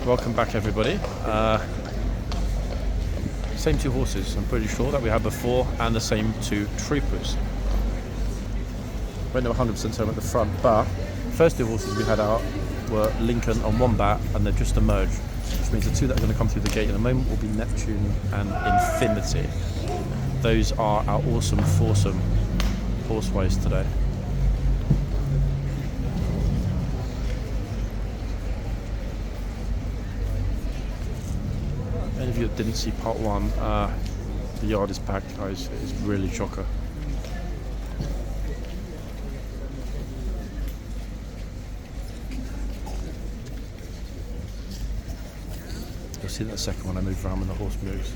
Welcome back, everybody. Same two horses, I'm pretty sure, that we had before, and the same two troopers. We're not 100% certain at the front, but first two horses we had out were Lincoln and Wombat, and they've just emerged, which means the two that are going to come through the gate in a moment will be Neptune and Infinity. Those are our awesome foursome horseways today. Any of you that didn't see part one, the yard is packed, guys. It is really chocker. You'll see that the second one I move around when the horse moves.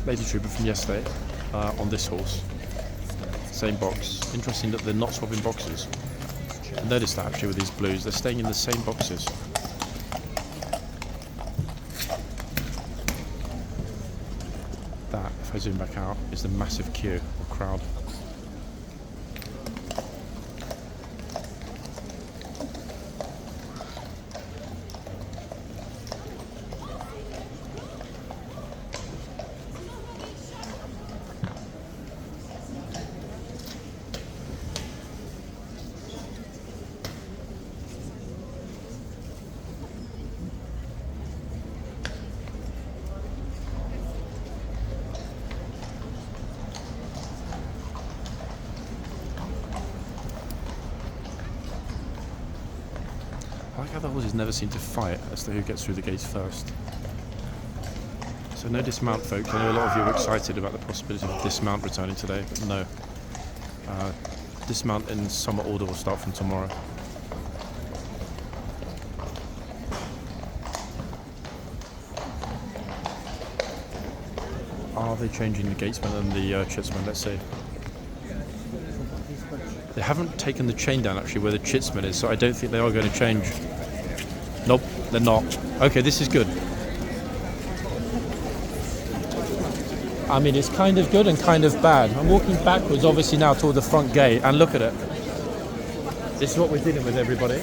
Lady Trooper from yesterday on this horse. Same box. Interesting that they're not swapping boxes. I noticed that actually with these blues, they're staying in the same boxes. That, if I zoom back out, is the massive queue or crowd. I like how the horses never seem to fight as to who gets through the gates first. So no dismount, folks. I know a lot of you are excited about the possibility of dismount returning today, but no. Dismount in summer order will start from tomorrow. Are they changing the gatesman and the chitsman? Let's see. They haven't taken the chain down actually where the chitsman is, so I don't think they are going to change. Nope, they're not. Okay, this is good. I mean, it's kind of good and kind of bad. I'm walking backwards obviously now toward the front gate, and look at it. This is what we're dealing with, everybody.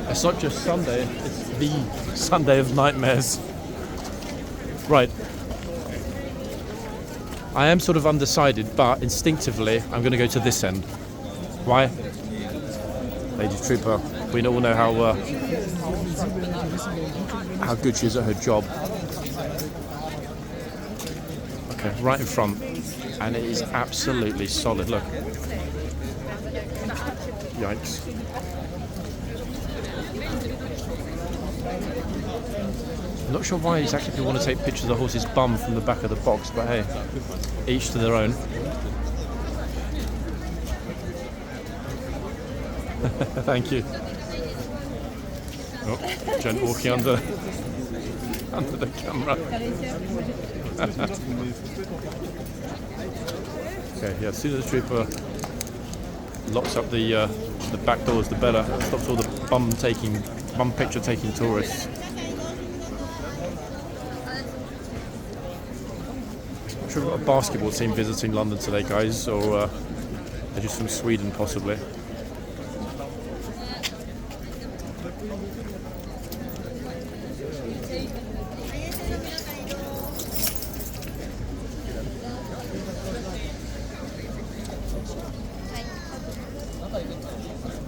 It's not just Sunday, it's the Sunday of nightmares. Right. I am sort of undecided, but instinctively I'm going to go to this end. Why? Lady Trooper, we all know how good she is at her job. Okay, right in front, and it is absolutely solid. Look. Yikes. I'm not sure why exactly people want to take pictures of the horse's bum from the back of the box, but hey, each to their own. Thank you. Oh, Jen walking under the camera. Okay, yeah, as soon as the trooper locks up the back doors, the better. Stops all the bum picture taking tourists. I'm sure we've got a basketball team visiting London today, guys, or they're just from Sweden, possibly.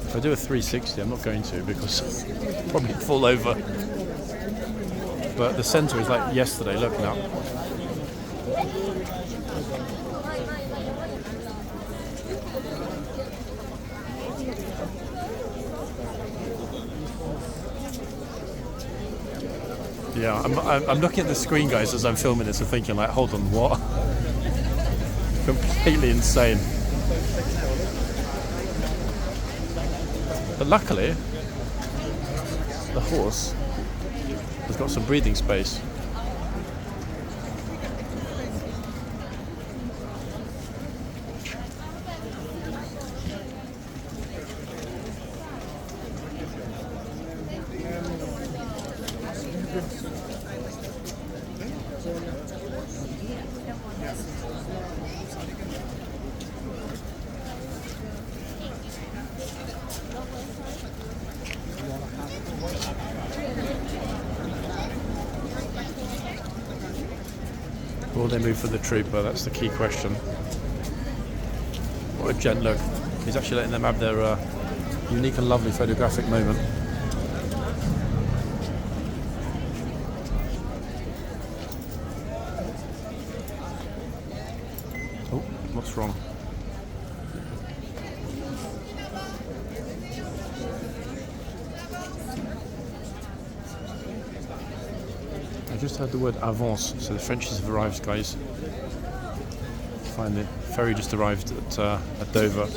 If I do a 360, I'm not going to because I'll probably fall over. But the centre is like yesterday, look now. Yeah, I'm looking at the screen, guys, as I'm filming this and thinking, like, hold on, what? Completely insane. But luckily, the horse has got some breathing space. Will they move for the trooper? That's the key question. What a gent look. He's actually letting them have their unique and lovely photographic moment. Oh, what's wrong? I just heard the word avance, so the Frenchies have arrived, guys. Finally, the ferry just arrived at Dover.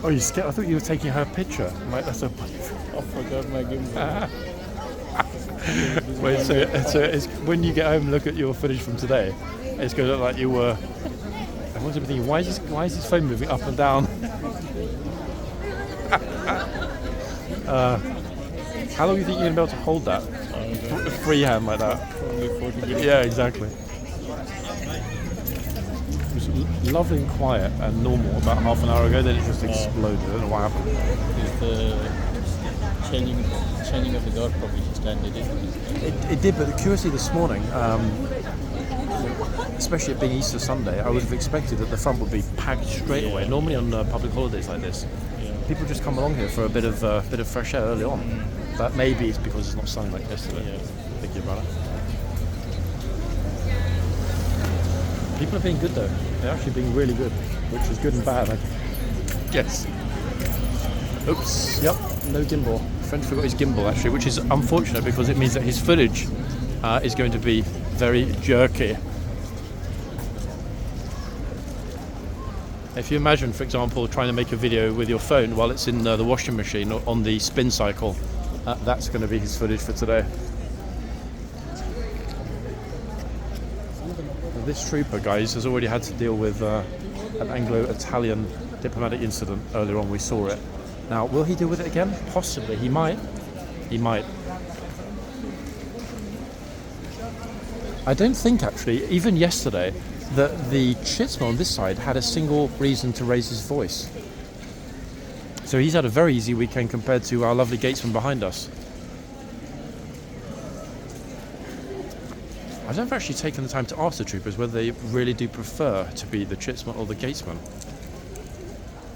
Oh, you scared? I thought you were taking her picture. Like, that's a. I forgot my gimbal. Wait, so it's when you get home and look at your footage from today, it's going to look like you were. I was thinking, why is his phone moving up and down? How long do you think you're going to be able to hold that? Freehand like that? Probably 40 minutes. Yeah, exactly. It was lovely and quiet and normal about half an hour ago, then it just exploded. I don't know what happened. Is the changing of the guard probably just ended, didn't it? It did, but the curiosity this morning, especially it being Easter Sunday, I would have expected that the front would be packed straight away. Normally on public holidays like this, people just come along here for a bit of fresh air early on. But maybe it's because it's not sunny like yesterday. Yeah. Thinking about it. People are being good though. They're actually being really good, which is good and bad, I guess. Oops. Yep. No gimbal. French forgot his gimbal actually, which is unfortunate because it means that his footage is going to be very jerky. If you imagine, for example, trying to make a video with your phone while it's in the washing machine or on the spin cycle, that's going to be his footage for today. This trooper, guys, has already had to deal with an Anglo-Italian diplomatic incident earlier on. We saw it. Now, will he deal with it again? Possibly. He might. He might. I don't think, actually, even yesterday, that the Chitsman on this side had a single reason to raise his voice. So he's had a very easy weekend compared to our lovely Gatesman behind us. I've never actually taken the time to ask the troopers whether they really do prefer to be the Chitsman or the Gatesman.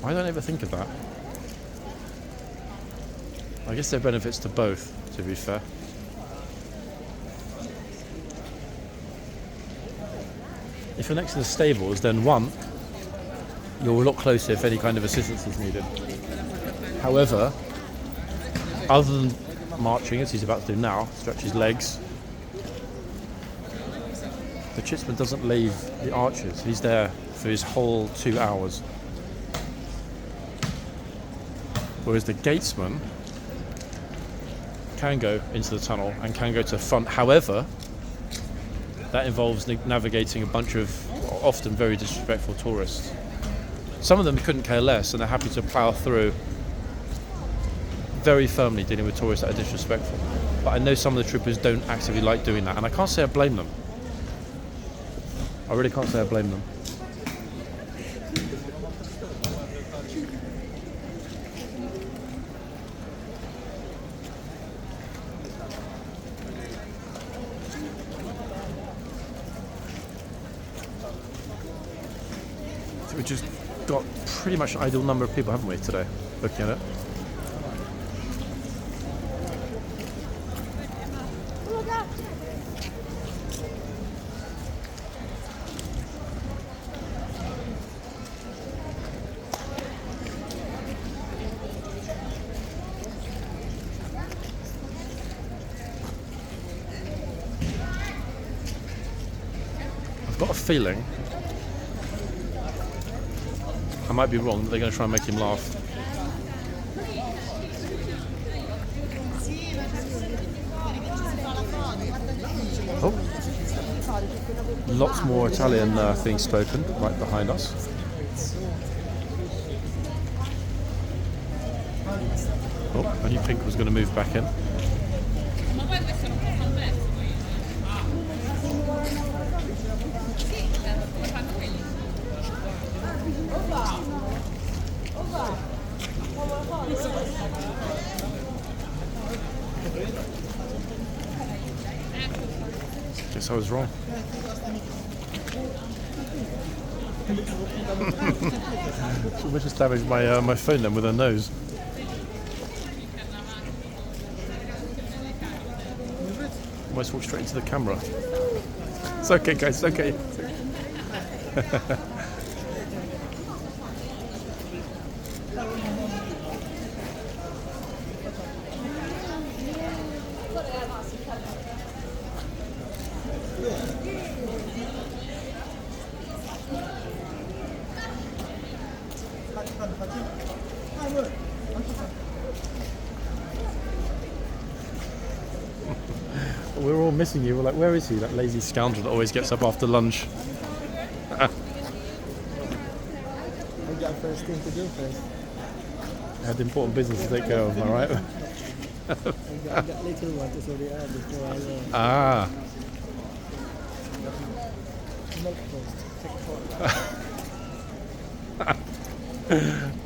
I don't ever think of that. I guess there are benefits to both, to be fair. If you're next to the stables, then one, you're a lot closer if any kind of assistance is needed. However, other than marching, as he's about to do now, stretch his legs, the Chitsman doesn't leave the archers. He's there for his whole 2 hours. Whereas the Gatesman can go into the tunnel and can go to the front. However, that involves navigating a bunch of often very disrespectful tourists. Some of them couldn't care less and they're happy to plough through very firmly dealing with tourists that are disrespectful. But I know some of the troopers don't actively like doing that, and I can't say I blame them. I really can't say I blame them. We've just got pretty much an ideal number of people, haven't we, today, looking at it. I've got a feeling, I might be wrong, that they're going to try and make him laugh. Oh, lots more Italian things spoken right behind us. Oh, I knew Pink was going to move back in. Guess I was wrong. She just damaged my phone then with her nose. Almost walked straight into the camera. It's okay, guys. It's okay. We're all missing you. We're like, where is he? That lazy scoundrel that always gets up after lunch. I got first thing to do first. I had important business to take care of, am I right? I got little one to sort it out before I learn. Ah. Milk toast.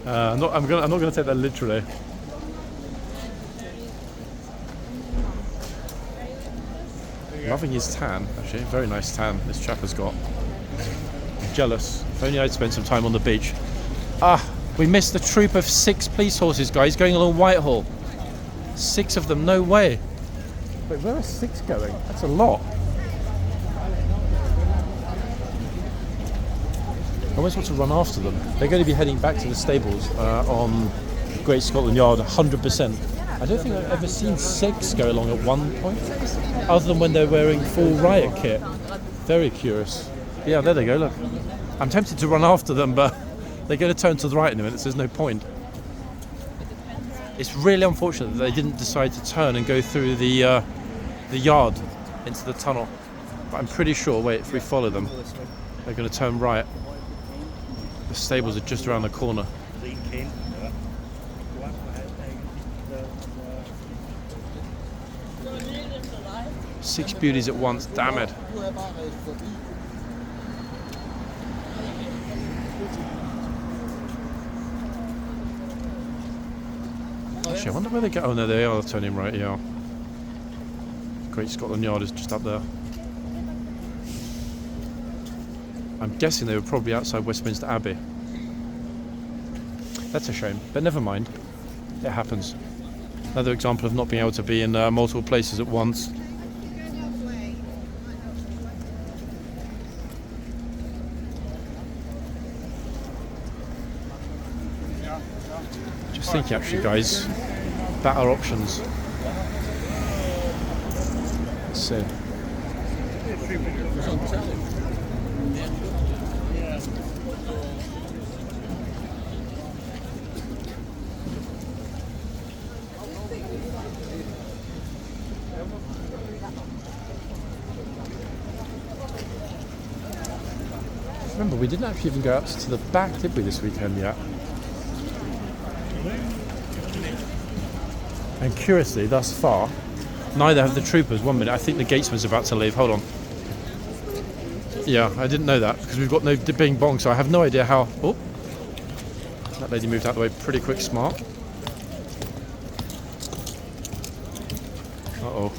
I'm not gonna take that literally. Loving his tan, actually. Very nice tan this chap has got. Jealous. If only I'd spent some time on the beach. Ah, we missed the troop of 6 police horses, guys, going along Whitehall. 6 of them, no way. Wait, where are 6 going? That's a lot. I almost want to run after them. They're going to be heading back to the stables on Great Scotland Yard, 100%. I don't think I've ever seen 6 go along at one point, other than when they're wearing full riot kit. Very curious. Yeah, there they go, look. I'm tempted to run after them, but they're going to turn to the right in a minute, so there's no point. It's really unfortunate that they didn't decide to turn and go through the yard into the tunnel. But I'm pretty sure, wait, if we follow them, they're going to turn right. The stables are just around the corner. 6 beauties at once, damn it. Actually, I wonder where they go. Oh no, they are turning right, yeah. Great Scotland Yard is just up there. I'm guessing they were probably outside Westminster Abbey. That's a shame, but never mind. It happens. Another example of not being able to be in multiple places at once. Just thinking actually, guys, about our options. Let's see. Remember, we didn't actually even go out to the back, did we, this weekend yet? And curiously, thus far, neither have the troopers. 1 minute, I think the gatesman's about to leave. Hold on. Yeah, I didn't know that because we've got no bing bong, so I have no idea how. Oh, that lady moved out of the way pretty quick, smart. Uh-oh.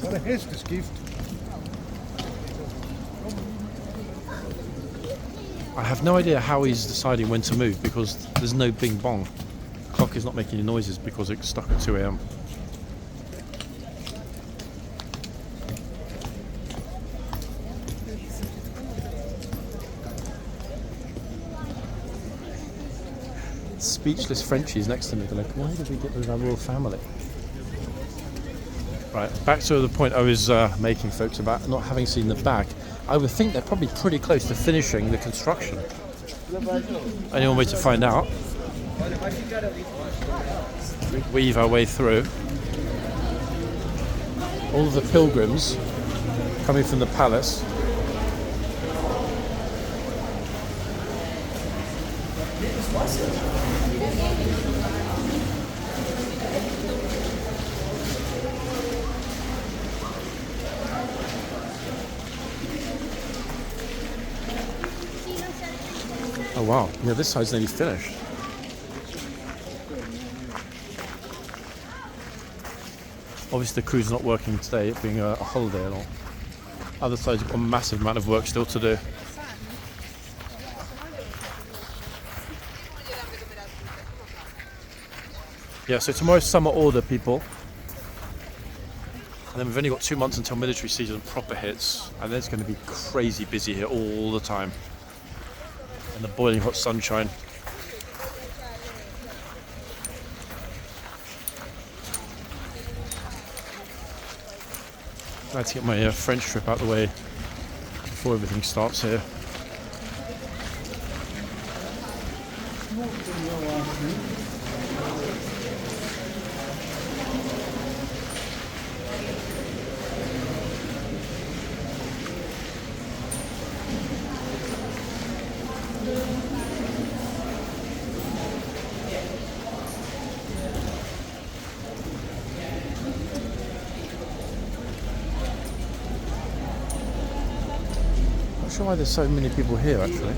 Wat een hesjesgift. I have no idea how he's deciding when to move because there's no bing bong. The clock is not making any noises because it's stuck at 2 a.m. Speechless Frenchies next to me. They're like, why did we get rid of our royal family? Right, back to the point I was making, folks, about not having seen the back. I would think they're probably pretty close to finishing the construction. Only one way to find out. We weave our way through. All of the pilgrims coming from the palace. Oh wow, yeah, this side's nearly finished. Obviously the crew's not working today, it being a holiday and all. Other side's got a massive amount of work still to do. Yeah, so tomorrow's summer order, people. And then we've only got 2 months until military season proper hits. And then it's going to be crazy busy here all the time. And the boiling hot sunshine. Glad to get my French trip out of the way before everything starts here. Not sure why there's so many people here actually.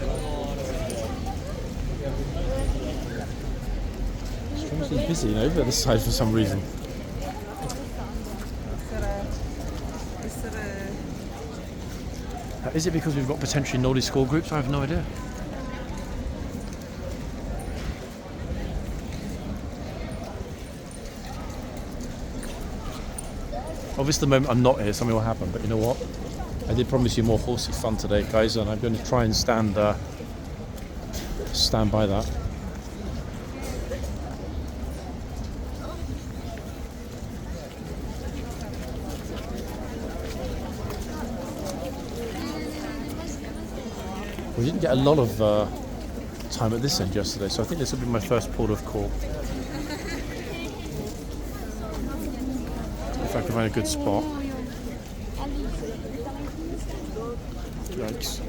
Strangely busy, over this side for some reason. Is it because we've got potentially naughty school groups? I have no idea. Obviously the moment I'm not here something will happen, but you know what? I did promise you more horsey fun today, guys, and I'm going to try and stand by that. We didn't get a lot of time at this end yesterday, so I think this will be my first port of call. If I can find a good spot. Yikes.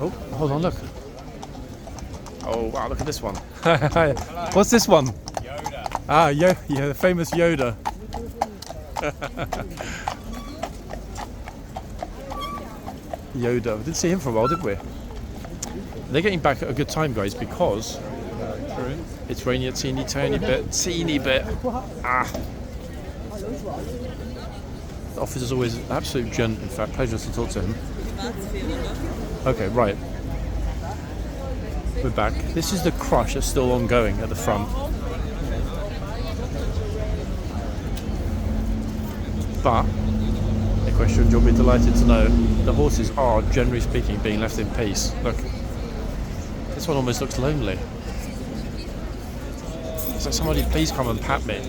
Oh, hold on, look. Oh, wow, look at this one. What's this one? Yoda. Ah, yeah, the famous Yoda. Yoda. We didn't see him for a while, did we? They're getting back at a good time, guys, because it's raining a teeny bit. Ah. The officer's always an absolute gent, in fact, pleasure to talk to him. Okay, right. We're back. This is the crush that's still ongoing at the front. But, the question you'll be delighted to know, the horses are, generally speaking, being left in peace. Look, this one almost looks lonely. It's like, somebody please come and pat me.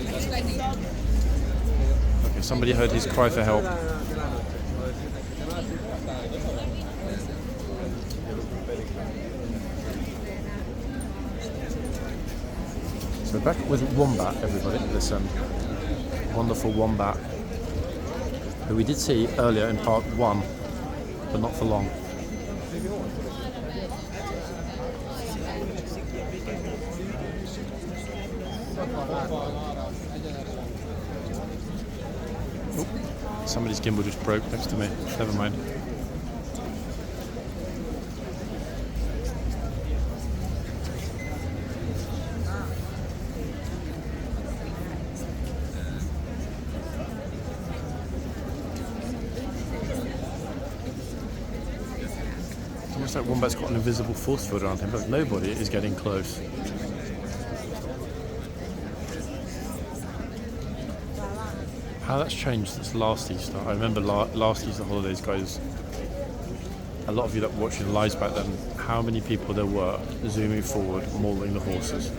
Okay, somebody heard his cry for help. So back with Wombat, everybody, this wonderful Wombat, who we did see earlier in part 1, but not for long. Oop, somebody's gimbal just broke next to me. Never mind. looks like Wombat's got an invisible force field around him, but nobody is getting close. How that's changed since last Easter. I remember last Easter holidays, guys, a lot of you that were watching lives back then, how many people there were zooming forward, mauling the horses.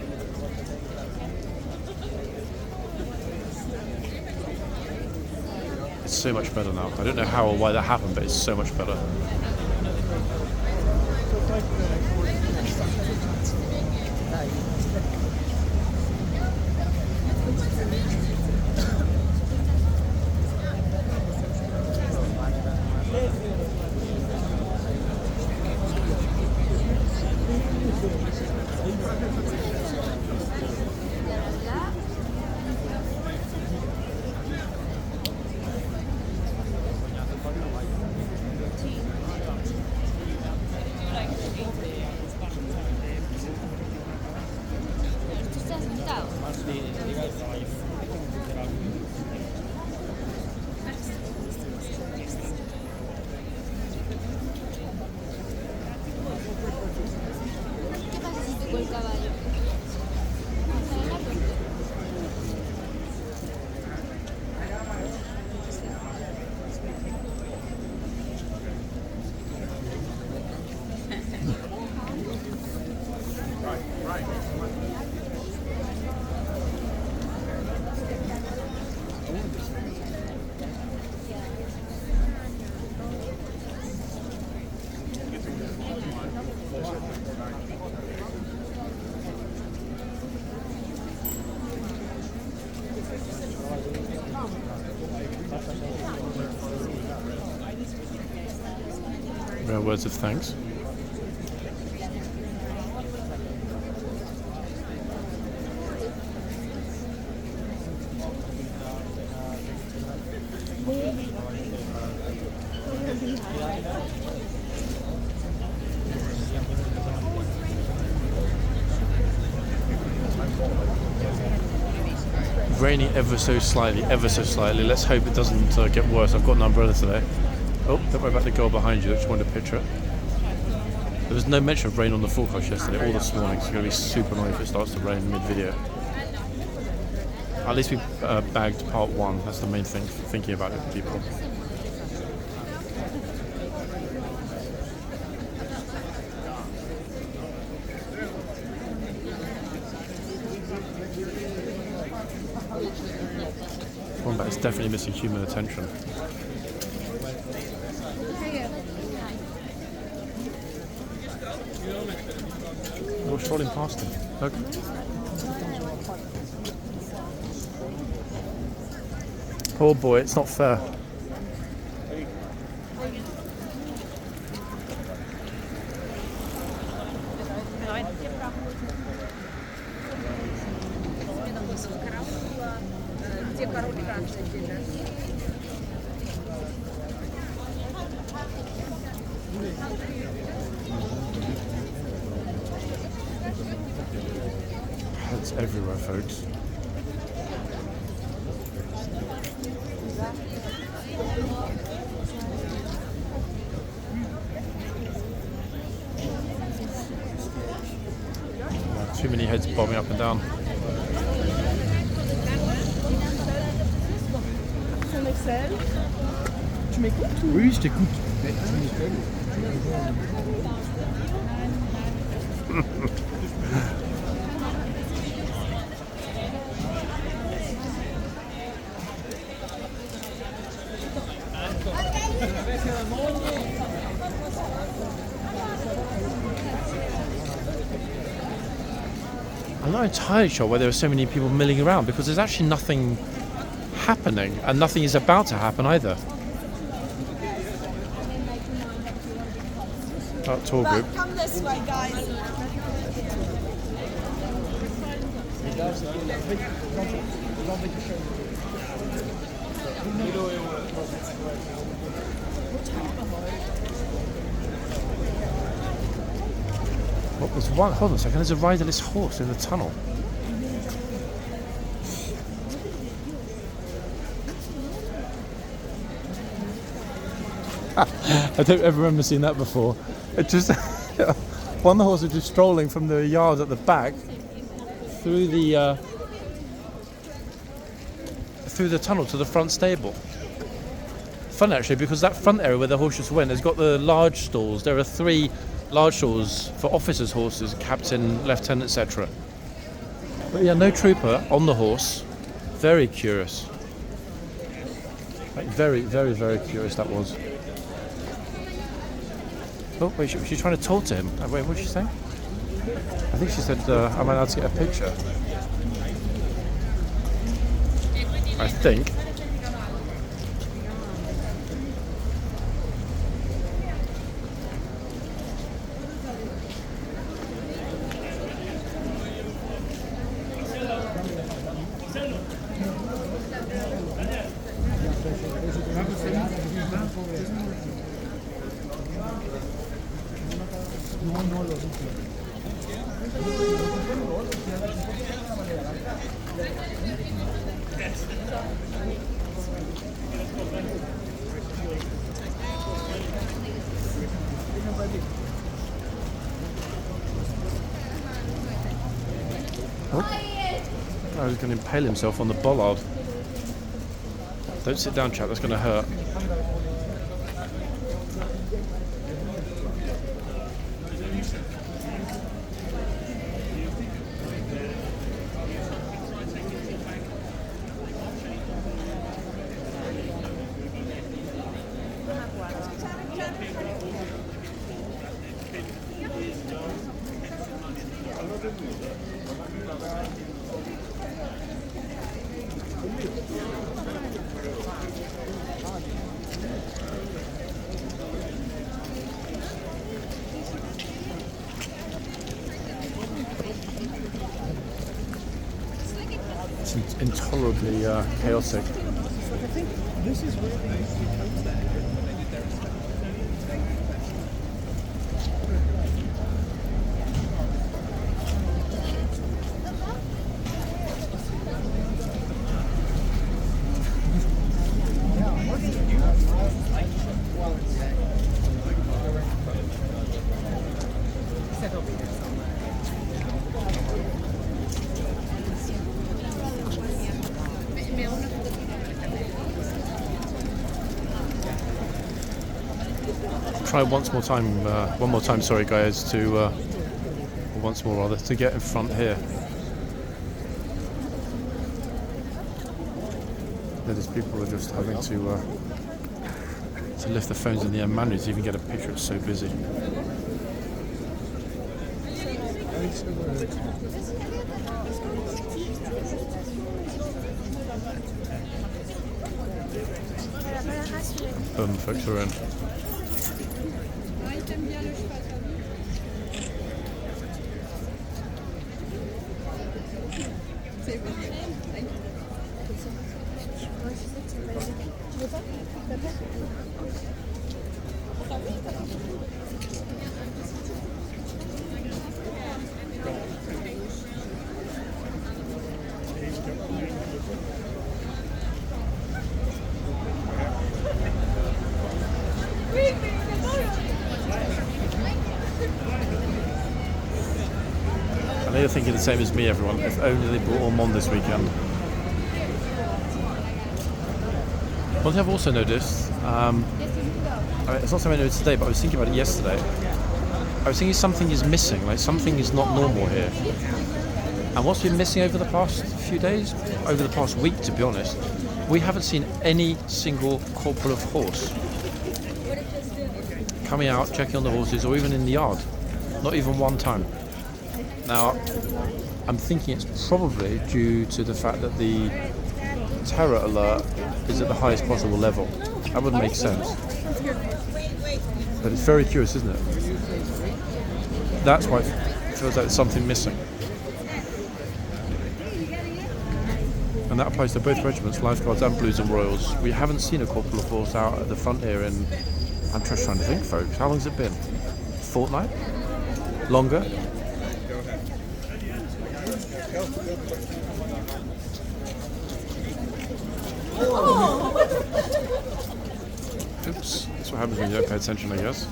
It's so much better now. I don't know how or why that happened, but it's so much better. Rare words of thanks. Raining ever so slightly, ever so slightly. Let's hope it doesn't get worse. I've got an umbrella today. Oh, don't worry about the girl behind you. I just wanted to picture it. There was no mention of rain on the forecast yesterday or this morning, so it's going to be super annoying if it starts to rain mid-video. At least we bagged part one. That's the main thing, thinking about it, people. Wombat is definitely missing human attention. We're strolling past him. Look. Poor boy, it's not fair. Heads everywhere, folks. Too many heads bobbing up and down. Tu m'écoutes ou... Oui, je t'écoute. I'm not entirely sure why there are so many people milling around, because there's actually nothing happening and nothing is about to happen either. That tour group. Come this way, guys. What was one? Hold on a second. There's a riderless horse in the tunnel. I don't ever remember seeing that before. It just one of the horses just strolling from the yard at the back through the tunnel to the front stable. Fun actually, because that front area where the horses went has got the large stalls. There are 3 large stalls for officers' horses, captain, lieutenant, etc. But yeah, no trooper on the horse. Very curious. Like very, very, very curious that was. Oh wait, she's trying to talk to him. Wait, what did she say? I think she said, am I allowed to get a picture? I think. Oh, he's going to impale himself on the bollard. Don't sit down, chap, that's going to hurt. It's intolerably chaotic. I think this is where they used to come back. Try one more time, sorry guys, to once more rather, to get in front here. Yeah, these people are just having to lift the phones in the air manually to even get a picture. It's so busy. Folks are in. I know you're thinking the same as me, everyone. If only they brought Ormond this weekend. One thing I've also noticed, it's not something I noticed today, but I was thinking about it yesterday. I was thinking something is missing, like something is not normal here. And what's been missing over the past few days, over the past week to be honest, we haven't seen any single corporal of horse coming out, checking on the horses, or even in the yard. Not even one time. Now, I'm thinking it's probably due to the fact that the terror alert is at the highest possible level. That would make sense. But it's very curious, isn't it? That's why it feels like there's something missing. And that applies to both regiments, Lifeguards and Blues and Royals. We haven't seen a corporal of horse out at the front here in, I'm just trying to think, folks, how long has it been? Fortnight? Longer? Oops, that's what happens when you don't pay attention, I guess.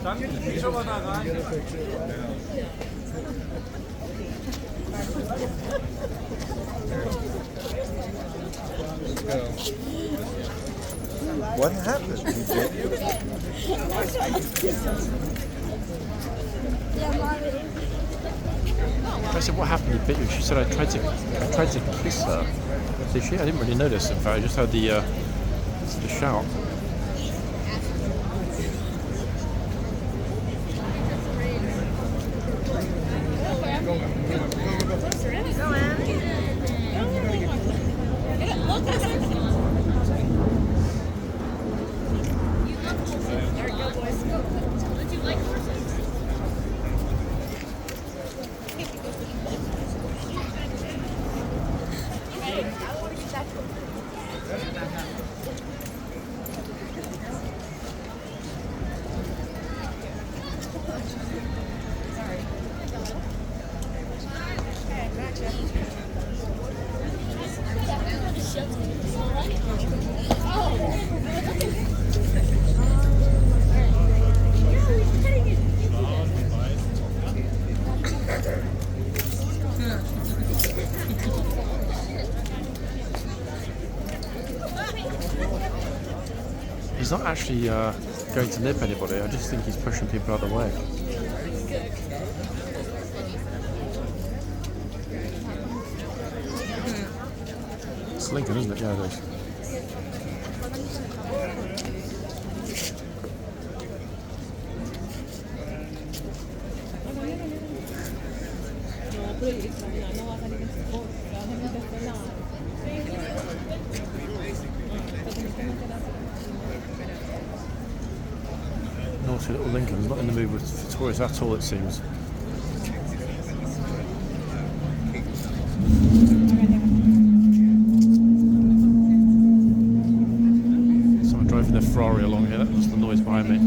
What happened? I said, what happened? He bit you. She said, I tried to kiss her. Did she? I didn't really notice. In fact, I just heard the shout. He's not actually going to nip anybody. I just think he's pushing people out of the way. It's Lincoln, isn't it? Yeah, it is. Naughty little Lincoln, not in the mood for tourists at all, it seems. Someone driving their Ferrari along here, that's the noise behind me.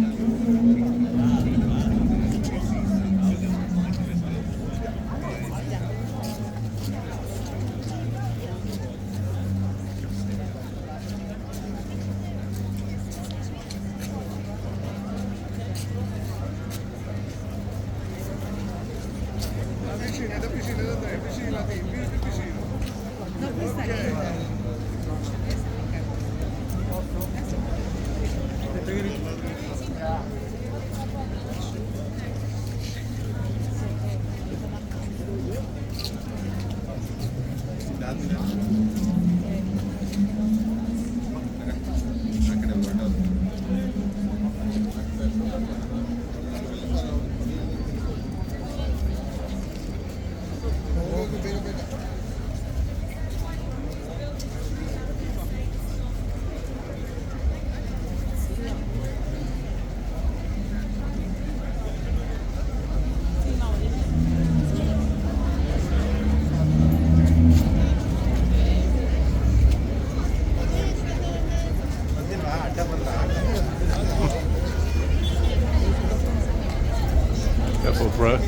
Careful, bro. For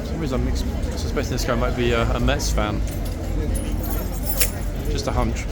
some reason I'm suspecting this guy might be a Mets fan. Just a hunch.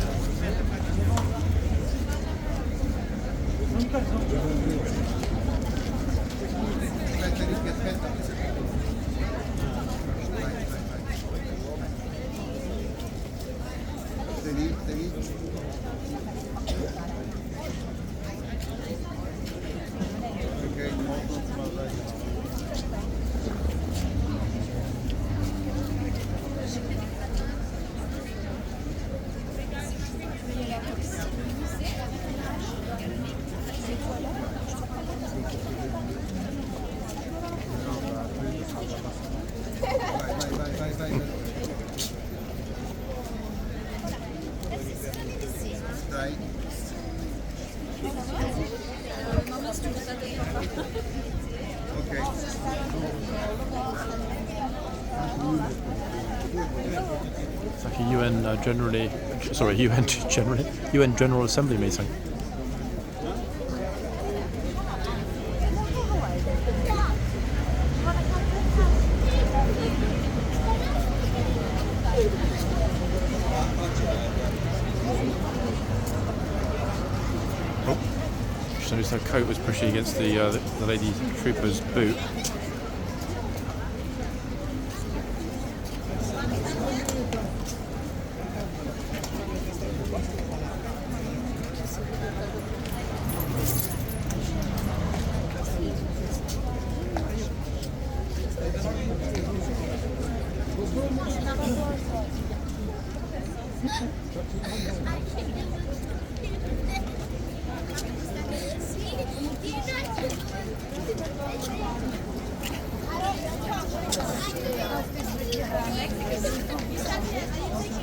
It's like a UN UN General Assembly meeting. Oh, just noticed her coat was pushing against the lady trooper's boot.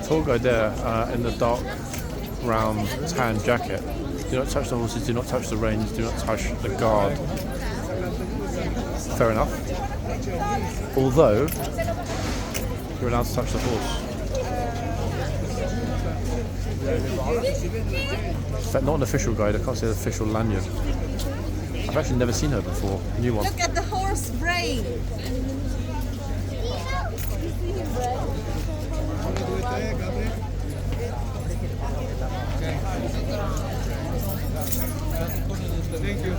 Tall guy there in the dark brown tan jacket. Do not touch the horses, do not touch the reins, do not touch the guard. Fair enough. Although, you're allowed to touch the horse. In fact, not an official guide, I can't see the official lanyard. I've actually never seen her before. New one. Look at the horse brain. Thank you.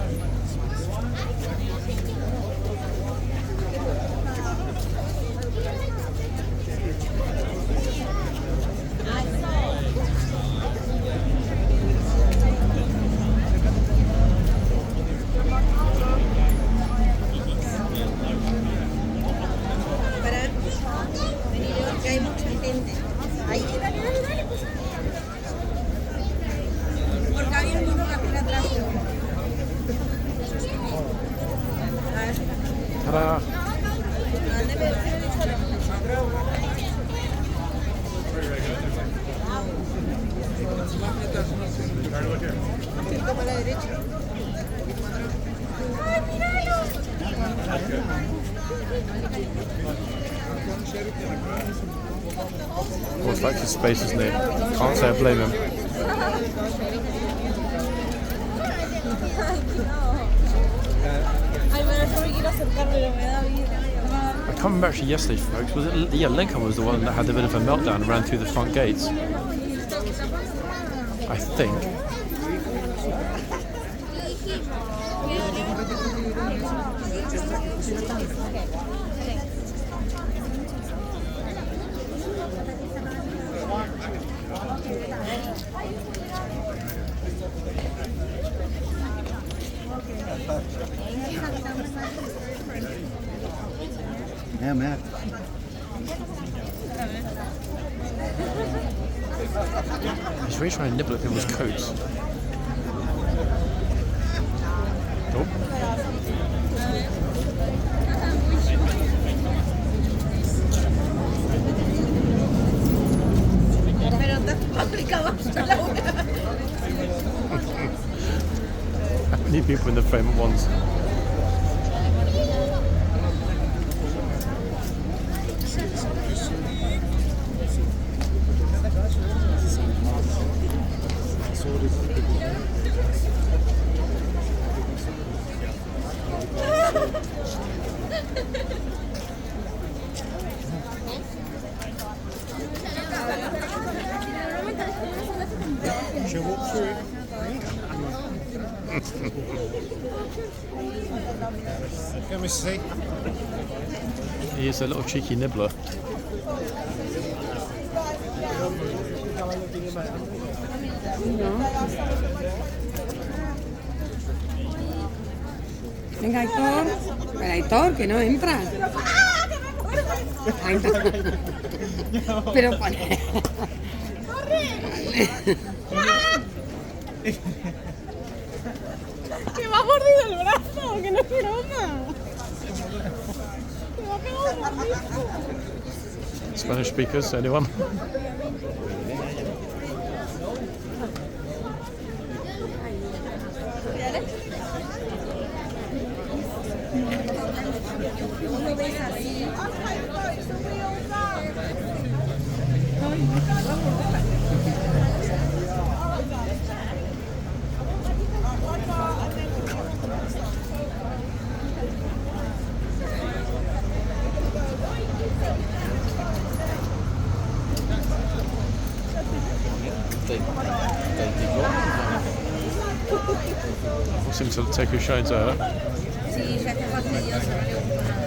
Que hay mucha gente. Ahí, dale, pues. Porque había un niño que apenas atrás. Ta-da! Toma la derecha. ¡Ay, míralo! Well, it's like his space, isn't it? Can't say I blame him. Ay, bueno, yo me quiero acercar, pero me da vida. I can't remember actually yesterday, folks. Was it? Yeah, Lincoln was the one that had a bit of a meltdown and ran through the front gates. I think. Yeah, Matt. He's really trying to nibble at people's coats. Oh. Pero está complicado. How many people in the frame at once? Should walk through it. Let me see. He is a little cheeky nibbler. Venga, Aitor. Pero Aitor, que no entra. Ay, no. Pero pone. Que me ha mordido el brazo, que no es broma. Que me ha pegado un mordisco. Spanish speakers, anyone? Uno ves así. They People seem to take a shine to her. Sí, se hace fastidioso, no le gusta nada.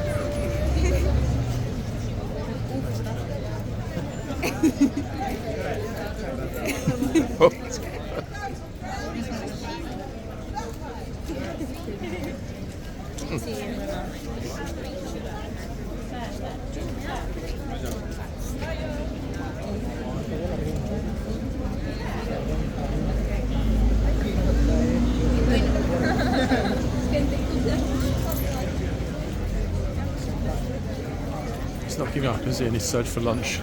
Oh. Sí, es verdad. He's not giving up, is he, in his search for lunch?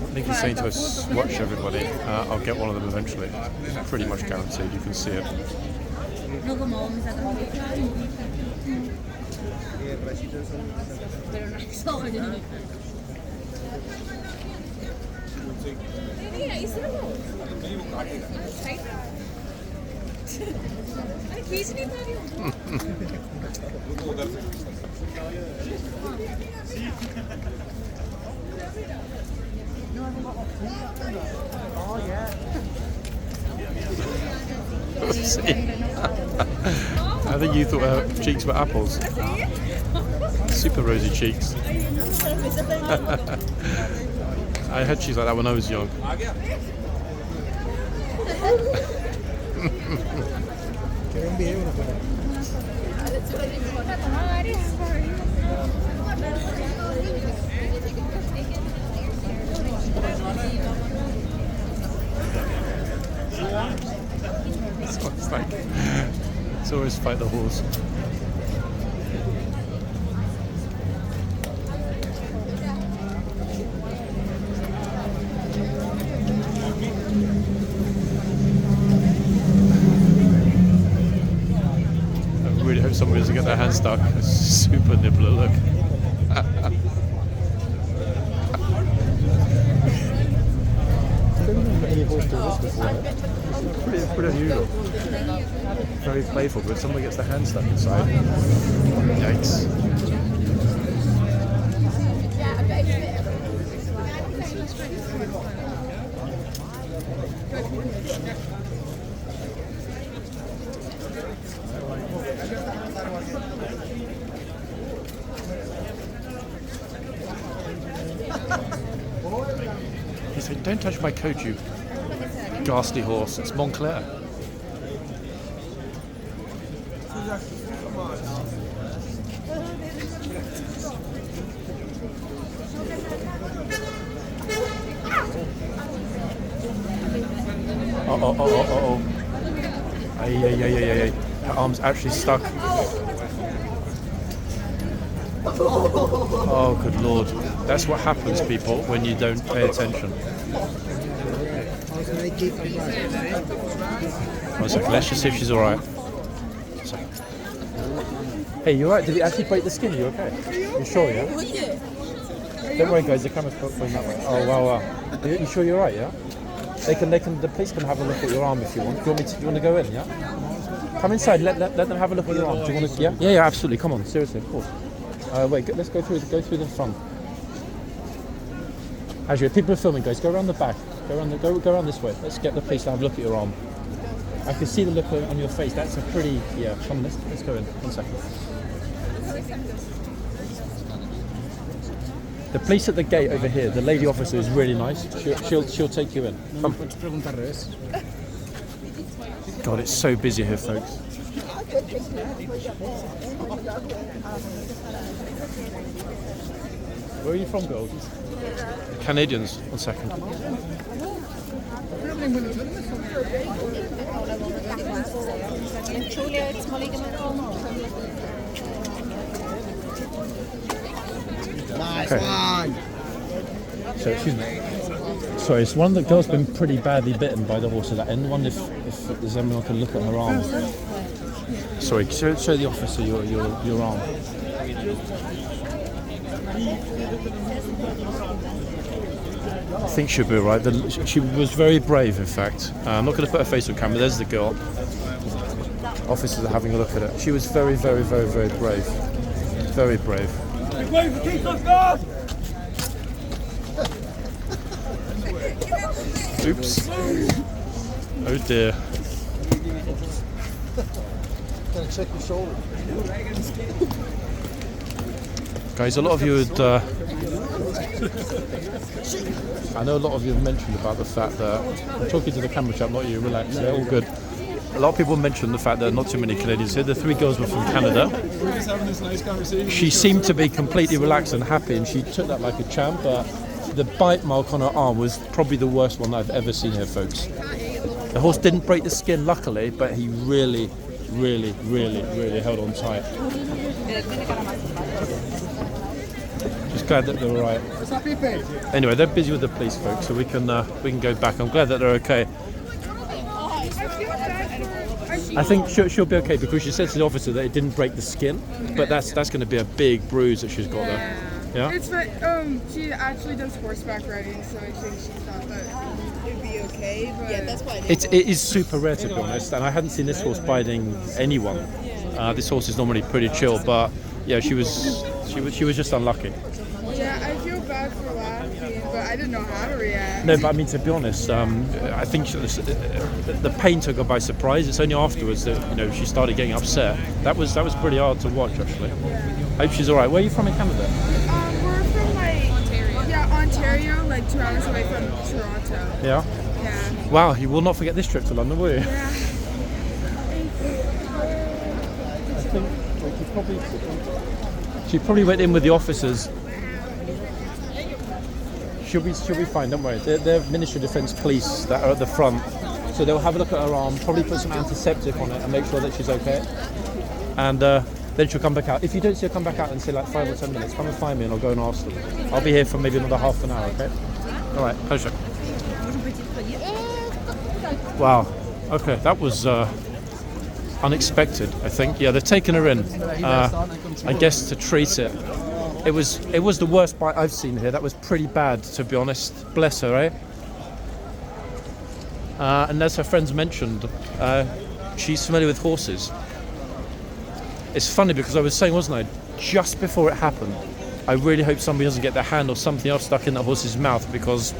I think he's saying to us, watch everybody, I'll get one of them eventually. Pretty much guaranteed, you can see it. No como vamos a trabajar. Pero no es solo. I think you thought her cheeks were apples. Super rosy cheeks. I had cheeks like that when I was young. It's like, it's always fight the horse. I really hope somebody doesn't get their hand stuck. It's super nibbler, look. Pretty unusual. Very playful, but someone gets their hand stuck inside. Yikes. He said, "Don't touch my coat, you ghastly horse. It's Montclair." Oh. Ay. Her arm's actually stuck. Oh, good lord. That's what happens, people, when you don't pay attention. One second, let's just see if she's alright. Hey, you alright? Did it actually break the skin? Are you okay? You sure, yeah? Don't worry, guys, the camera's going that way. Oh, wow. You sure you're alright, yeah? The police can have a look at your arm if you want. Do you want to go in, yeah? Come inside, let them have a look at your arm. Do you want to, yeah? Yeah, absolutely. Come on, seriously, of course. Wait, let's go through the front. Actually, people are filming, guys. Go around the back. Go around this way. Let's get the police to have a look at your arm. I can see the look on your face. That's a pretty, yeah. Come on, let's go in. 1 second. The police at the gate over here. The lady officer is really nice. She'll take you in. Come. God, it's so busy here, folks. Where are you from, girls? Canadians. 1 second. Nice one. So, excuse me. Sorry, it's one of the girls been pretty badly bitten by the horse at that end. I wonder if there's anyone who can look at her arm. Sorry, show the officer your arm. I think she'll be alright. She was very brave, in fact. I'm not going to put her face on camera. There's the girl. Officers are having a look at her. She was very, very, very, very brave. Very brave. Give way for Kingslifeguard! Oops. Oh dear. Gotta check your shoulder. Guys, a lot of you had, I know a lot of you have mentioned about the fact that, I'm talking to the camera chap, not you, relax, yeah, all good. A lot of people mentioned the fact that not too many Canadians here. The 3 girls were from Canada. We're just having this nice conversation. She seemed to be completely relaxed and happy, and she took that like a champ, but the bite mark on her arm was probably the worst one I've ever seen here, folks. The horse didn't break the skin, luckily, but he really held on tight. Just glad that they're all right. Anyway, they're busy with the police, folks, so we can go back. I'm glad that they're okay. I think she'll be okay because she said to the officer that it didn't break the skin, but that's going to be a big bruise that she's got there. Yeah. It's like she actually does horseback riding, so I think she thought that it'd be okay. But yeah, that's why It is super rare, to be honest, and I hadn't seen this horse biting anyone. This horse is normally pretty chill, but yeah, she was just unlucky. Yeah, I feel bad for laughing, but I didn't know how to react. No, but I mean, to be honest, I think the pain took her by surprise. It's only afterwards that she started getting upset. That was pretty hard to watch, actually. I hope she's all right. Where are you from in Canada? We're from Ontario, like 2 hours away from Toronto. Yeah. Yeah. Wow, you will not forget this trip to London, will you? Yeah. I think she probably went in with the officers. She'll be fine, don't worry. They're Ministry of Defence police that are at the front, so they'll have a look at her arm, probably put some antiseptic on it and make sure that she's okay. And then she'll come back out. If you don't see her come back out in say like 5 or 10 minutes, come and find me and I'll go and ask them. I'll be here for maybe another half an hour, okay? All right, pleasure. Wow. Okay, that was unexpected, I think. Yeah, they've taken her in, I guess, to treat it. It was the worst bite I've seen here. That was pretty bad, to be honest. Bless her, eh? And as her friends mentioned, she's familiar with horses. It's funny because I was saying, wasn't I, just before it happened, I really hope somebody doesn't get their hand or something else stuck in that horse's mouth because,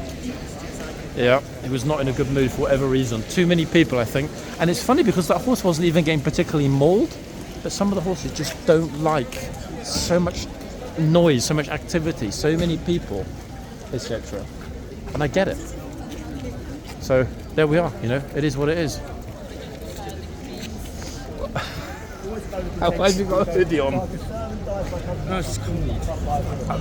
yeah, he was not in a good mood for whatever reason. Too many people, I think. And it's funny because that horse wasn't even getting particularly mauled, but some of the horses just don't like so much noise, so much activity, so many people, etc. And I get it. So there we are, it is what it is. How have you got a hoodie on? No, it's cold.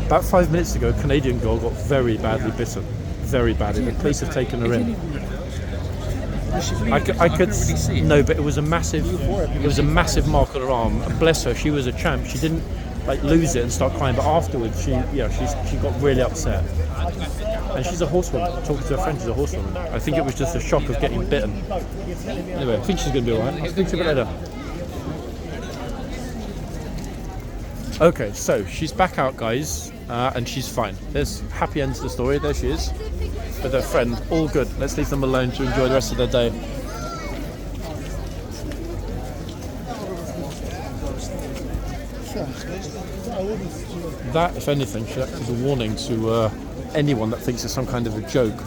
About 5 minutes ago, a Canadian girl got very badly bitten. Very badly. The police have taken her in. I could see. No, but it was a massive mark on her arm. And bless her, she was a champ. She didn't lose it and start crying, but afterwards she got really upset. And she's a horsewoman. Talking to her friend, she's a horsewoman. I think it was just a shock of getting bitten. Anyway, I think she's going to be alright. I'll speak to you a bit later. Okay, so she's back out, guys, and she's fine. There's happy end to the story. There she is with her friend. All good. Let's leave them alone to enjoy the rest of their day. That, if anything, should act as a warning to anyone that thinks it's some kind of a joke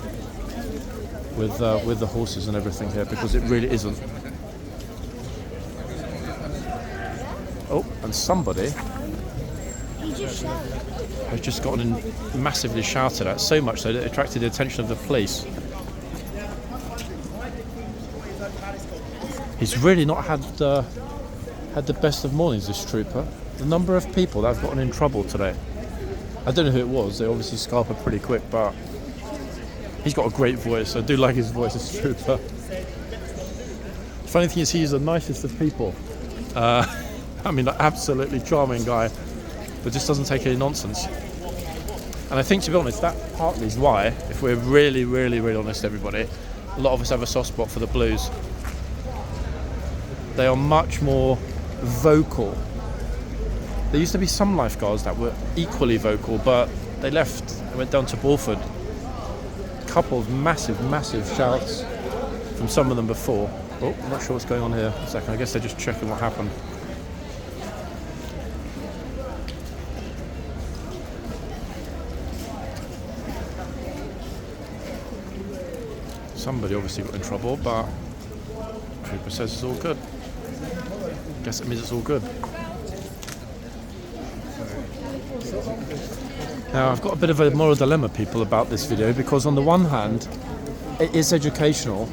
with the horses and everything here, because it really isn't. Oh, and somebody has just gotten massively shouted at, so much so that it attracted the attention of the police. He's really not had the best of mornings, this trooper. The number of people that have gotten in trouble today. I don't know who it was, they obviously scarper pretty quick, but he's got a great voice. I do like his voice, this trooper. The funny thing is, he's the nicest of people. I mean, absolutely charming guy, but just doesn't take any nonsense. And I think, to be honest, that partly is why, if we're really honest, everybody, a lot of us have a soft spot for the Blues. They are much more vocal. There used to be some lifeguards that were equally vocal, but they left and went down to Bulford. A couple of massive shouts from some of them before. Oh, I'm not sure what's going on here. A second, I guess they're just checking what happened. Somebody obviously got in trouble, but trooper says it's all good. Guess it means it's all good. Now I've got a bit of a moral dilemma, people, about this video, because on the one hand it is educational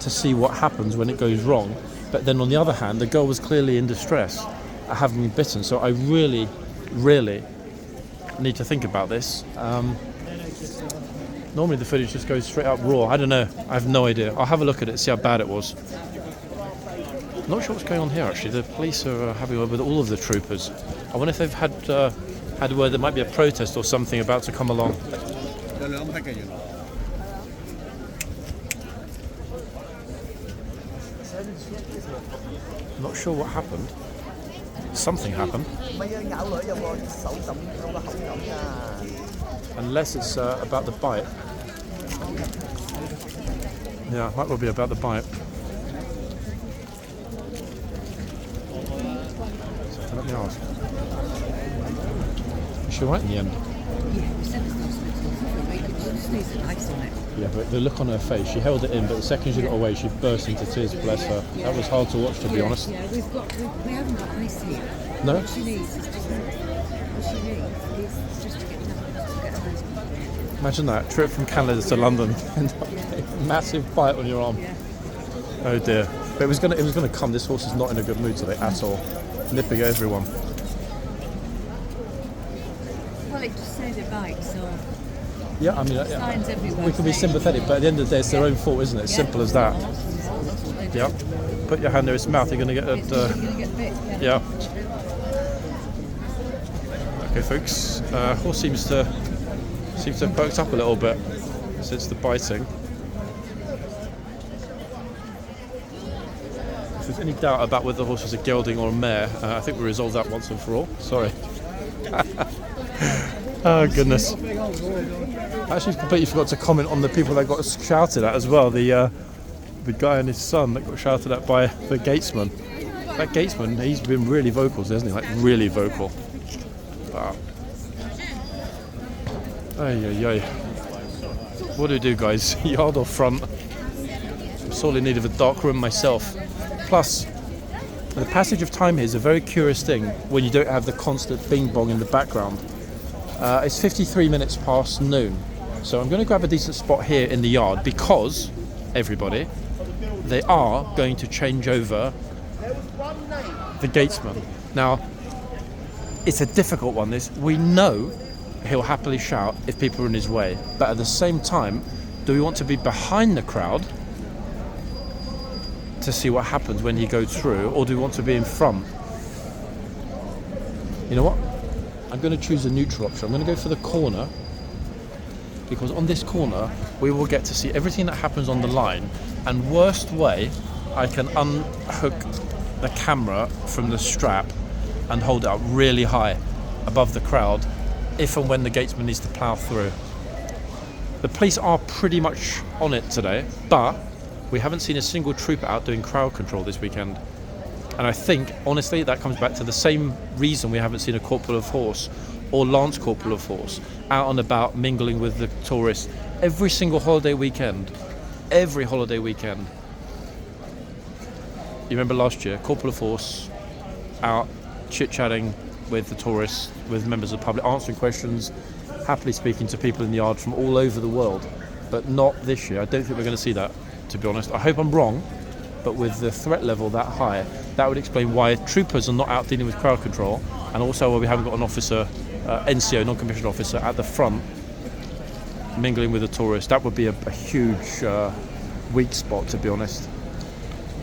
to see what happens when it goes wrong, but then on the other hand the girl was clearly in distress at having been bitten, so I really need to think about this. Normally the footage just goes straight up raw. I don't know, I have no idea. I'll have a look at it, see how bad it was. Not sure what's going on here actually. The police are having a word with all of the troopers. I wonder if they've had word there might be a protest or something about to come along. Not sure what happened. Something happened. Unless it's about the bite. Yeah, it might well be about the bite. So let me ask. Is she right in the end? Yeah, but the look on her face, she held it in, but the second she got away, she burst into tears, bless her. That was hard to watch, to be honest. Yeah, we haven't got ice here. No? What she needs is just to get ice. Imagine that, trip from Canada to London, and a massive bite on your arm. Yeah. Oh dear. But it was gonna come. This horse is not in a good mood today at all. Nipping at everyone. Well, it just says it bites, so Yeah, I mean, signs everywhere. we can be sympathetic, but at the end of the day, it's their own fault, isn't it? Simple as that. Yeah. Put your hand near its mouth, you're going to get it. You're going to get bit. Yeah. Okay, folks. Horse seems to have perked up a little bit since the biting. If there's any doubt about whether the horse was a gelding or a mare, I think we resolved that once and for all. Sorry. Oh goodness. I actually completely forgot to comment on the people that got shouted at as well. The guy and his son that got shouted at by the gatesman. That gatesman, he's been really vocal, hasn't he? Like really vocal. Wow. Ay. What do we do, guys? Yard or front? I'm sorely in need of a dark room myself. Plus, the passage of time here is a very curious thing when you don't have the constant bing bong in the background. It's 53 minutes past noon, so I'm going to grab a decent spot here in the yard because, everybody, they are going to change over the gatesman. Now, it's a difficult one, this. We know he'll happily shout if people are in his way, but at the same time, do we want to be behind the crowd to see what happens when he goes through, or do we want to be in front? You know what? I'm going to choose a neutral option. I'm going to go for the corner, because on this corner we will get to see everything that happens on the line, and worst way I can unhook the camera from the strap and hold it up really high above the crowd if and when the gatesman needs to plough through. The police are pretty much on it today, but we haven't seen a single trooper out doing crowd control this weekend. And I think, honestly, that comes back to the same reason we haven't seen a corporal of horse or lance corporal of horse out and about mingling with the tourists every single holiday weekend. Every holiday weekend. You remember last year, corporal of horse out chit-chatting with the tourists, with members of the public, answering questions, happily speaking to people in the yard from all over the world. But not this year. I don't think we're going to see that, to be honest. I hope I'm wrong, but with the threat level that high, that would explain why troopers are not out dealing with crowd control, and also why we haven't got an officer, NCO, non-commissioned officer, at the front mingling with the tourists. That would be a huge weak spot, to be honest.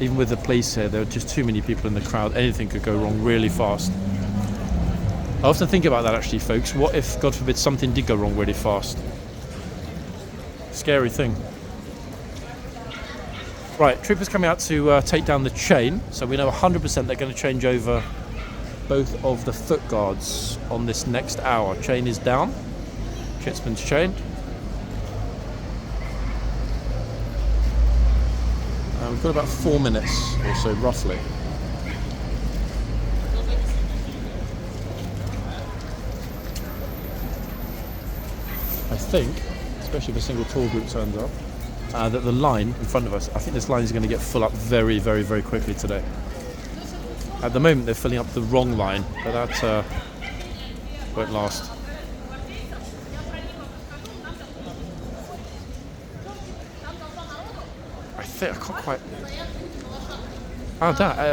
Even with the police here, there are just too many people in the crowd. Anything could go wrong really fast. I often think about that, actually, folks. What if, God forbid, something did go wrong really fast? Scary thing. Right, troopers coming out to take down the chain, so we know 100% they're going to change over both of the foot guards on this next hour. Chain is down, Chitsman's chained. We've got about 4 minutes or so, roughly. I think, especially if a single tour group turns up. that the line in front of us, I think this line is going to get full up very, very, very quickly today. At the moment they're filling up the wrong line, but that won't last. I can't quite...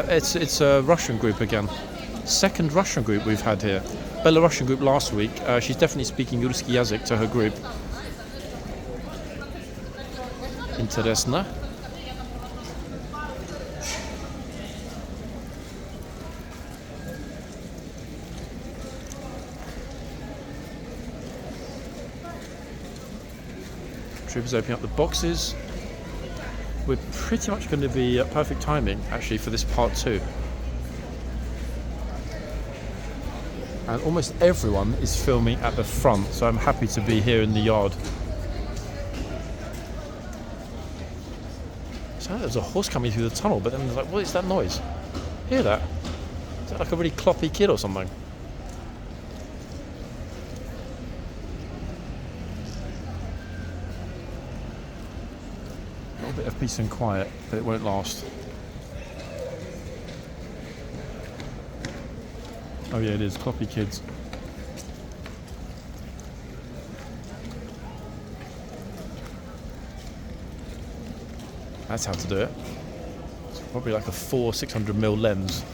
it's a Russian group again. Second Russian group we've had here. Belarusian group last week. She's definitely speaking Ruski Yazyk to her group. Interesna. Troopers opening up the boxes. We're pretty much going to be at perfect timing, actually, for this part 2. And almost everyone is filming at the front, so I'm happy to be here in the yard. So there's a horse coming through the tunnel, but then there's like, what is that noise? Hear that? Is that like a really cloppy kid or something? Bit of peace and quiet, but it won't last. Oh yeah, it is. Cloppy kids. That's how to do it. It's probably like a 600mm lens.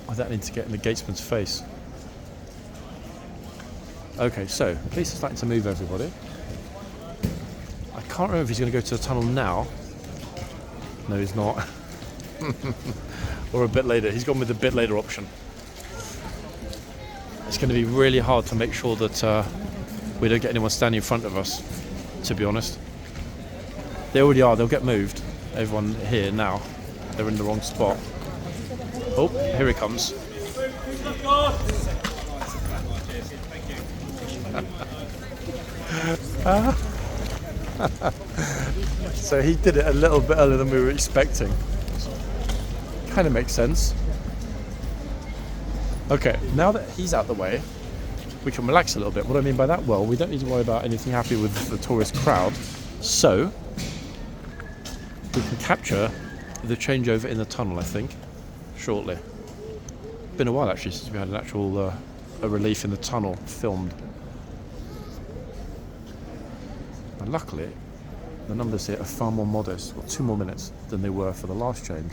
Without needing to get in the gatesman's face. Okay, so police are starting to move everybody. I can't remember if he's going to go to the tunnel now. No, he's not. Or a bit later. He's gone with the bit later option. It's going to be really hard to make sure that we don't get anyone standing in front of us, to be honest. They already are. They'll get moved. Everyone here now. They're in the wrong spot. Oh, here he comes. So he did it a little bit earlier than we were expecting. Kind of makes sense. Okay, now that he's out the way, we can relax a little bit. What I mean by that? Well, we don't need to worry about anything happening with the tourist crowd. So we can capture the changeover in the tunnel, I think, shortly. Been a while actually since we had an actual a relief in the tunnel filmed. And luckily, the numbers here are far more modest, well, 2 more minutes than they were for the last change.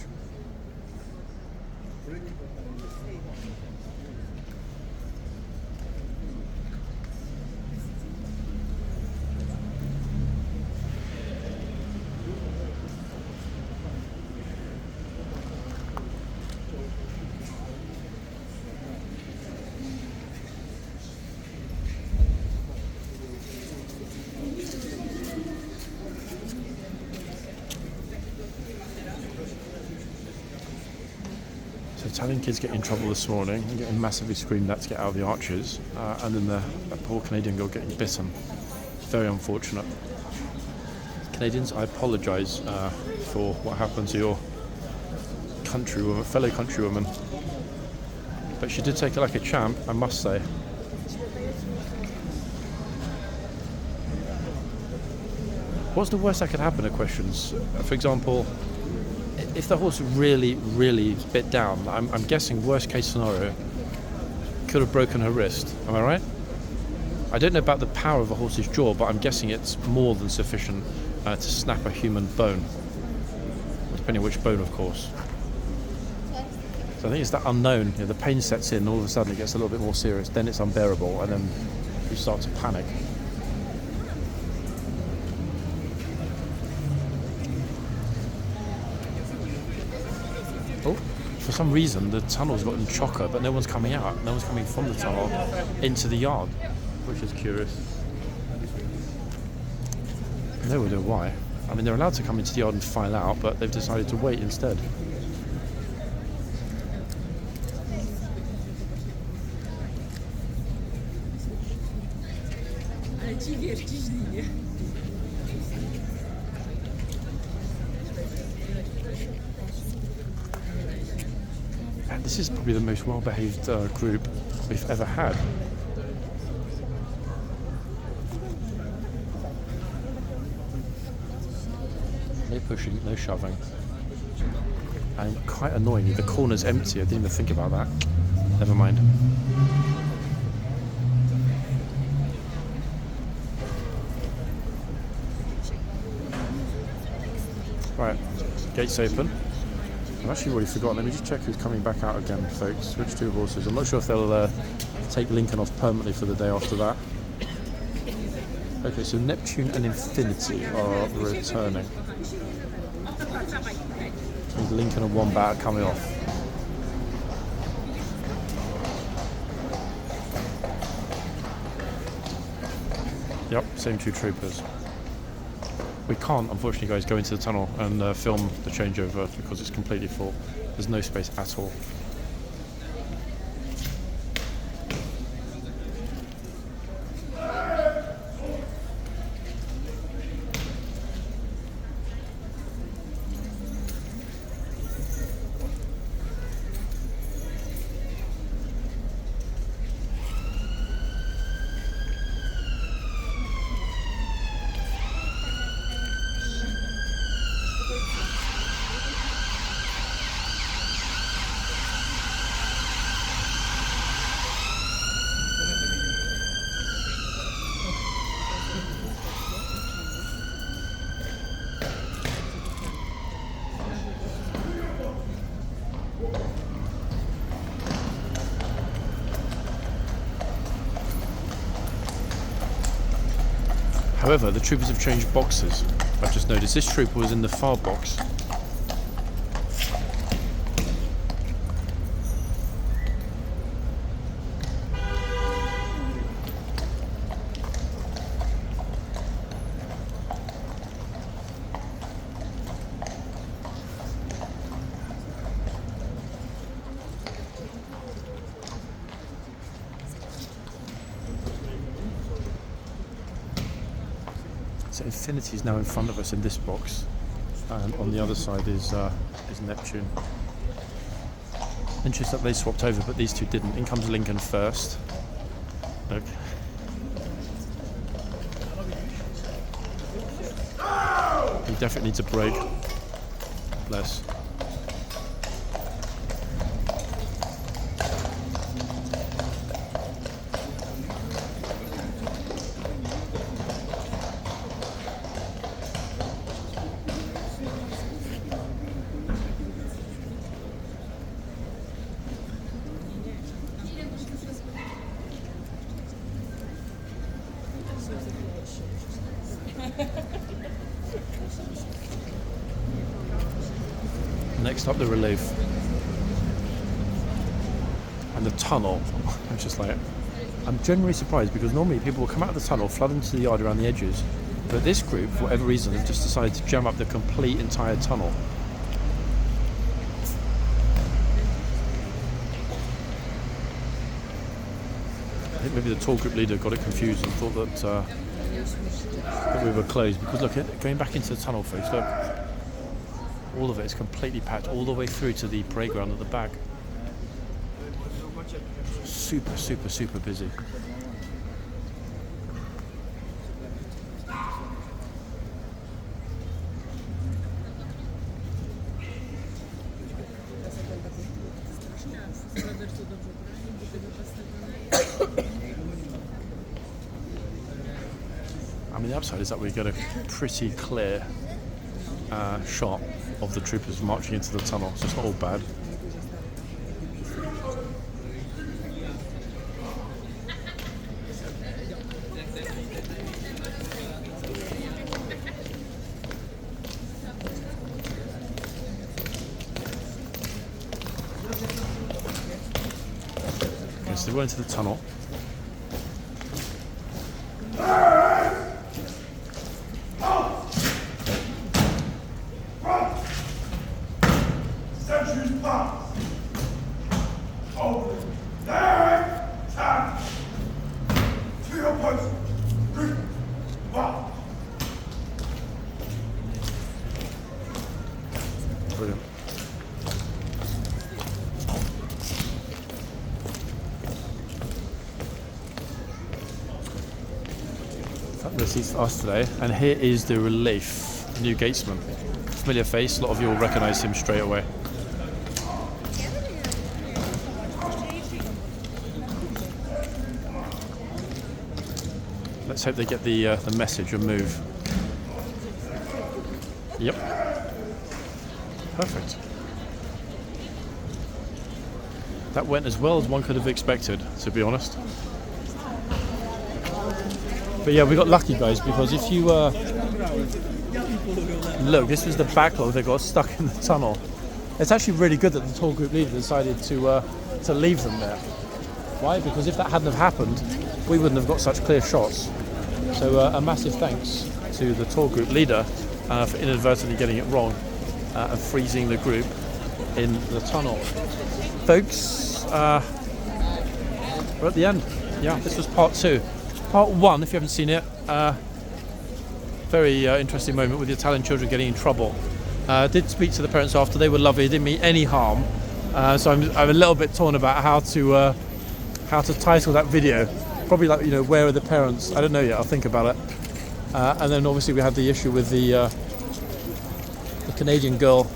Italian kids get in trouble this morning and getting massively screamed at to get out of the arches, and then the poor Canadian girl getting bitten. Very unfortunate. Canadians, I apologise for what happened to your countrywoman, fellow countrywoman. But she did take it like a champ, I must say. What's the worst that could happen? Are questions. For example, if the horse really, really bit down, I'm guessing worst case scenario, could have broken her wrist. Am I right? I don't know about the power of a horse's jaw, but I'm guessing it's more than sufficient to snap a human bone. Depending on which bone, of course. So I think it's that unknown. You know, the pain sets in, and all of a sudden it gets a little bit more serious. Then it's unbearable, and then you start to panic. Oh, for some reason the tunnel's gotten chocker, but no one's coming out. No one's coming from the tunnel into the yard, which is curious. No idea why. I mean, they're allowed to come into the yard and file out, but they've decided to wait instead. And this is probably the most well-behaved group we've ever had. No pushing, no shoving. And quite annoyingly, the corner's empty. I didn't even think about that. Never mind. Right, gates open. I've actually already forgotten. Let me just check who's coming back out again, folks. Which 2 horses? I'm not sure if they'll take Lincoln off permanently for the day after that. Okay, so Neptune and Infinity are returning. With Lincoln and Wombat coming off. Yep, same 2 troopers. We can't, unfortunately, guys, go into the tunnel and film the changeover because it's completely full. There's no space at all. However, the troopers have changed boxes. I've just noticed this trooper was in the far box. So Infinity is now in front of us in this box, and on the other side is Neptune. Interesting that they swapped over, but these 2 didn't. In comes Lincoln first. Look. He definitely needs a break. Bless. Next up, the relief and the tunnel. I'm just like, I'm genuinely surprised because normally people will come out of the tunnel, flood into the yard around the edges, but this group, for whatever reason, have just decided to jam up the complete entire tunnel. I think maybe the tour group leader got it confused and thought that we were closed, because look, going back into the tunnel, folks, look. All of it is completely packed all the way through to the parade ground at the back. Super, super, super busy. I mean, the upside is that we get a pretty clear shot of the troopers marching into the tunnel, so it's not all bad. Okay, so they went into the tunnel. Brilliant. This is us today, and here is the relief, new gatesman. familiar face. A lot of you will recognise him straight away. Let's hope they get the message and move. Yep. Perfect. That went as well as one could have expected, to be honest. But yeah, we got lucky, guys, because if you look, this was the backlog that got stuck in the tunnel. It's actually really good that the tour group leader decided to leave them there. Why? Because if that hadn't have happened, we wouldn't have got such clear shots. So a massive thanks to the tour group leader for inadvertently getting it wrong and freezing the group in the tunnel. Folks, we're at the end. Yeah, this was part 2. Part 1, if you haven't seen it, very interesting moment with the Italian children getting in trouble. Did speak to the parents after. They were lovely, didn't mean any harm. So I'm a little bit torn about how to title that video. Probably like, where are the parents? I don't know yet, I'll think about it. And then obviously we had the issue with the Canadian girl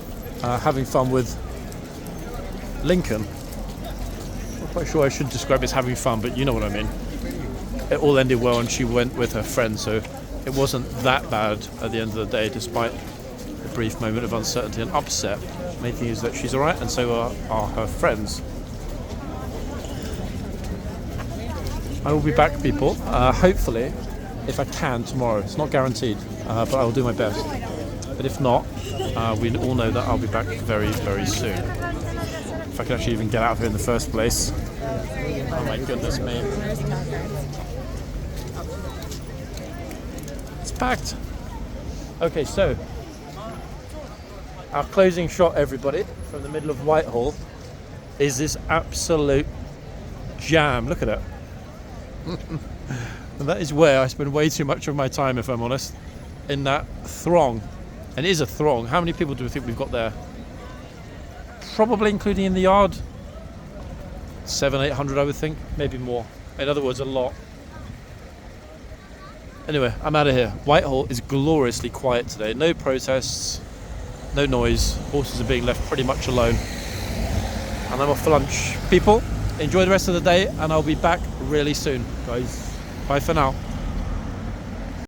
having fun with Lincoln. I'm not quite sure I should describe it as having fun, but you know what I mean. It all ended well and she went with her friend, so it wasn't that bad at the end of the day, despite a brief moment of uncertainty and upset. The main thing is that she's alright, and so are her friends. I will be back, people, hopefully, if I can, tomorrow. It's not guaranteed, but I will do my best. But if not, we all know that I'll be back very, very soon. If I can actually even get out of here in the first place. Oh my goodness me. It's packed. Okay, so our closing shot, everybody, from the middle of Whitehall is this absolute jam. Look at it. And that is where I spend way too much of my time, if I'm honest, in that throng. And it is a throng. How many people do we think we've got there? Probably including in the yard 700-800, I would think, maybe more. In other words, a lot. Anyway, I'm out of here. Whitehall is gloriously quiet today. No protests, no noise. Horses are being left pretty much alone. And I'm off for lunch. People, enjoy the rest of the day, and I'll be back really soon, guys. Bye for now.